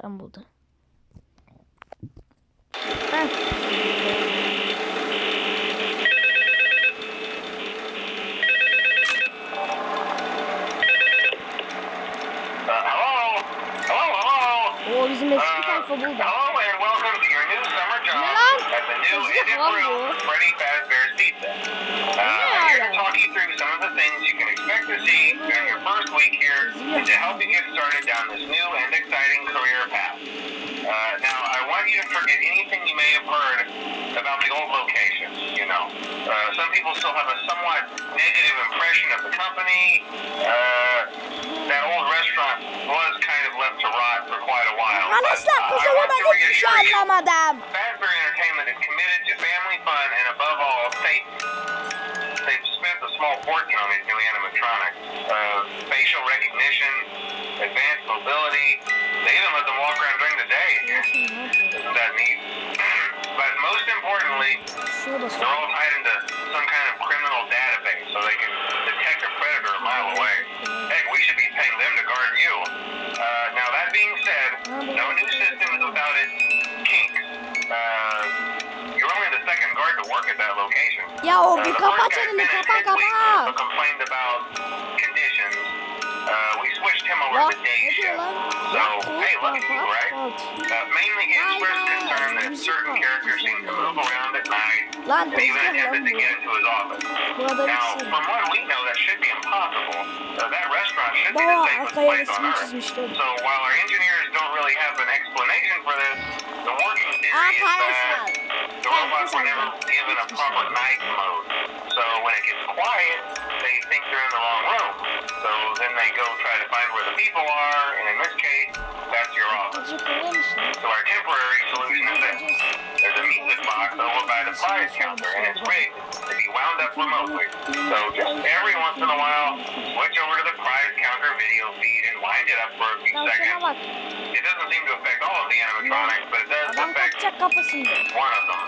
Tam buldu. O bizim eski tayfa buldu. Ne lan? Yazık lan bu. Now, I want you to forget anything you may have heard about the old locations, you know. Some people still have a somewhat negative impression of the company. That old restaurant was kind of left to rot for quite a while. Arkadaşlar kocaman hiçbir şey anlamadım. Fazbear Entertainment is committed to family fun and above all, they've spent a small fortune on these new animatronics. Facial recognition, advanced mobility. They even let them walk around during the day. Isn't that neat? But most importantly, they're all tied into some kind of criminal database so they can detect a predator a mile away. Heck, we should be paying them to guard you. Now that being said, no new system is without its kinks. You're only the second guard to work at that location. Ya o bir kapa çeneni, kapa. Complained about conditions. We switched him over to day shift. So, hey, lucky you, right? Mainly he expressed concern that certain characters seem to move around at night and even attempted to get into his office. Now, from what we know, that should be impossible. That restaurant should be the safest place on Earth. So, while our engineers don't really have an explanation for this, the working theory is that the robots were never given a proper night mode. So, when it gets quiet, they think they're in the wrong room. So, then they go try to find where the people are, and in this case, that's your office. So our temporary solution is this. There's a music box over by the prize counter, and it's rigged to be wound up remotely. So just every once in a while, switch over to the prize counter video feed and wind it up for a few seconds. It doesn't seem to affect all of the animatronics, but it does affect one of them.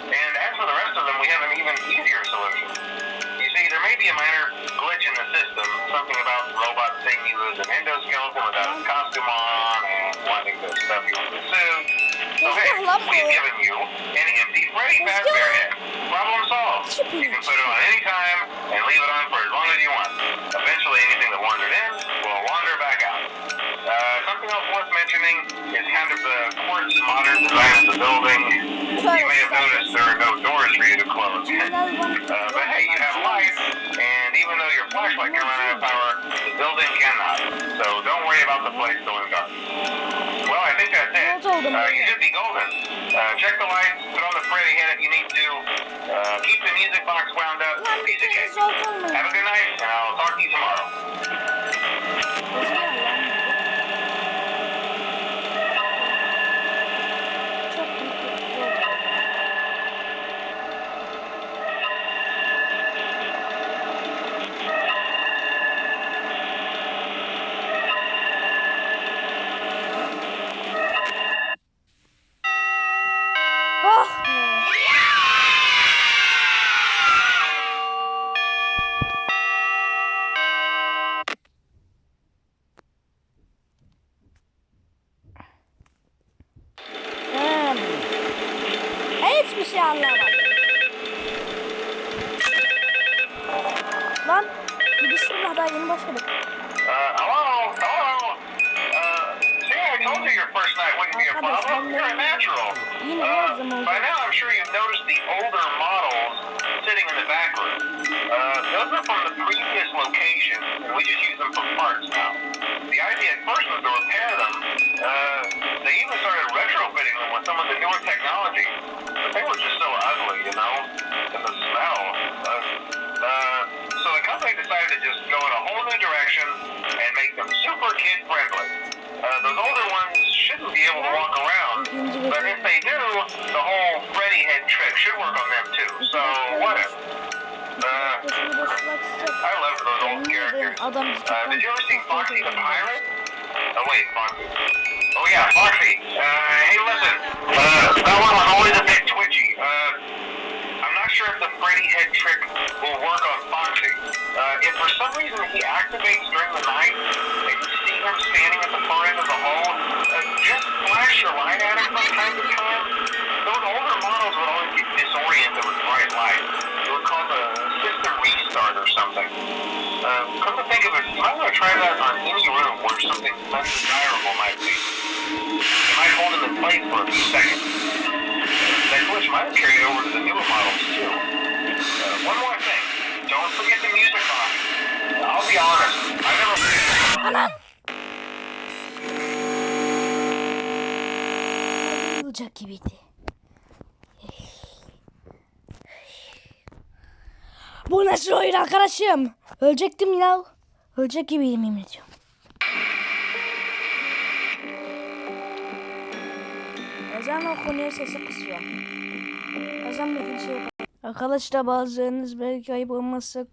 And as for the rest of them, we have an even easier solution. There may be a minor glitch in the system, something about robots seeing you as an endoskeleton without a costume on and wanting to stuff you with the suit. So hey, we've given you an empty Freddy Fazbear head. Problem solved. You can put it on any time and leave it on for as long as you want. Eventually anything that wandered in will wander back out. Something else worth mentioning is kind of the quartz modern design of the building. You may have noticed there are no doors for you to close. But hey, you have lights, and even though your flashlight can run out of power, the building cannot. So don't worry about the place going dark. Well, I think that's it. You should be golden. Check the lights, put on the Freddy head if you need to. Keep the music box wound up. Piece of cake. Have a good night, and I'll talk to you tomorrow. Hiçbir şey anlamadım. Lan bismillah daha yeni başladık. Hello? See, I told you your first night wouldn't be a problem. You're a natural. By now I'm sure you've noticed the older models sitting in the back room. Those are from the previous location, and we just use them for parts now. The idea at first was to repair them. They even started retrofitting them with some of the newer technology. But they were just so ugly, you know, and the smell. So the company decided to just go in a whole new direction and make them super kid-friendly. Those older ones shouldn't be able to walk around, but if they do, the whole Freddy head trick should work on them too, so whatever. I love those old characters. Did you ever see Foxy the Pirate? Oh wait, Foxy. Oh yeah, Foxy. Hey listen, that one was always a bit twitchy. I'm not sure if the Freddy head trick will work on Foxy. If for some reason he activates during the night and you see him standing in You might want to try that on any room where something undesirable might be. It might hold them in place for a few seconds. That glitch might have carried over to the newer models too. One more thing. Don't forget the music on. I'll be honest. I never... Anam. Olacak gibiydi. Bu nasıl oyun arkadaşım? Ölecektim ya. Ölecek gibiydim yemin ediyorum. Ezan okunuyor, sesi kısıyor. Ezan bir şey yapar. Arkadaşlar bazılarınız belki ayıp olmazsa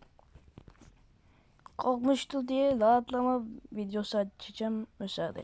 korkmuştu diye rahatlama videosu açacağım. Müsaade.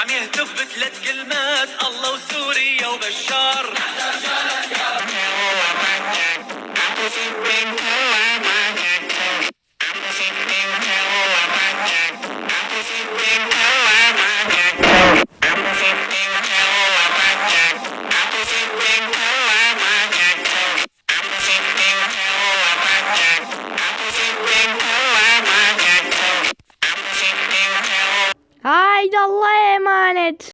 عم يهتف بثلاث كلمات الله وسوريا وبشار Haydi Allah'a emanet.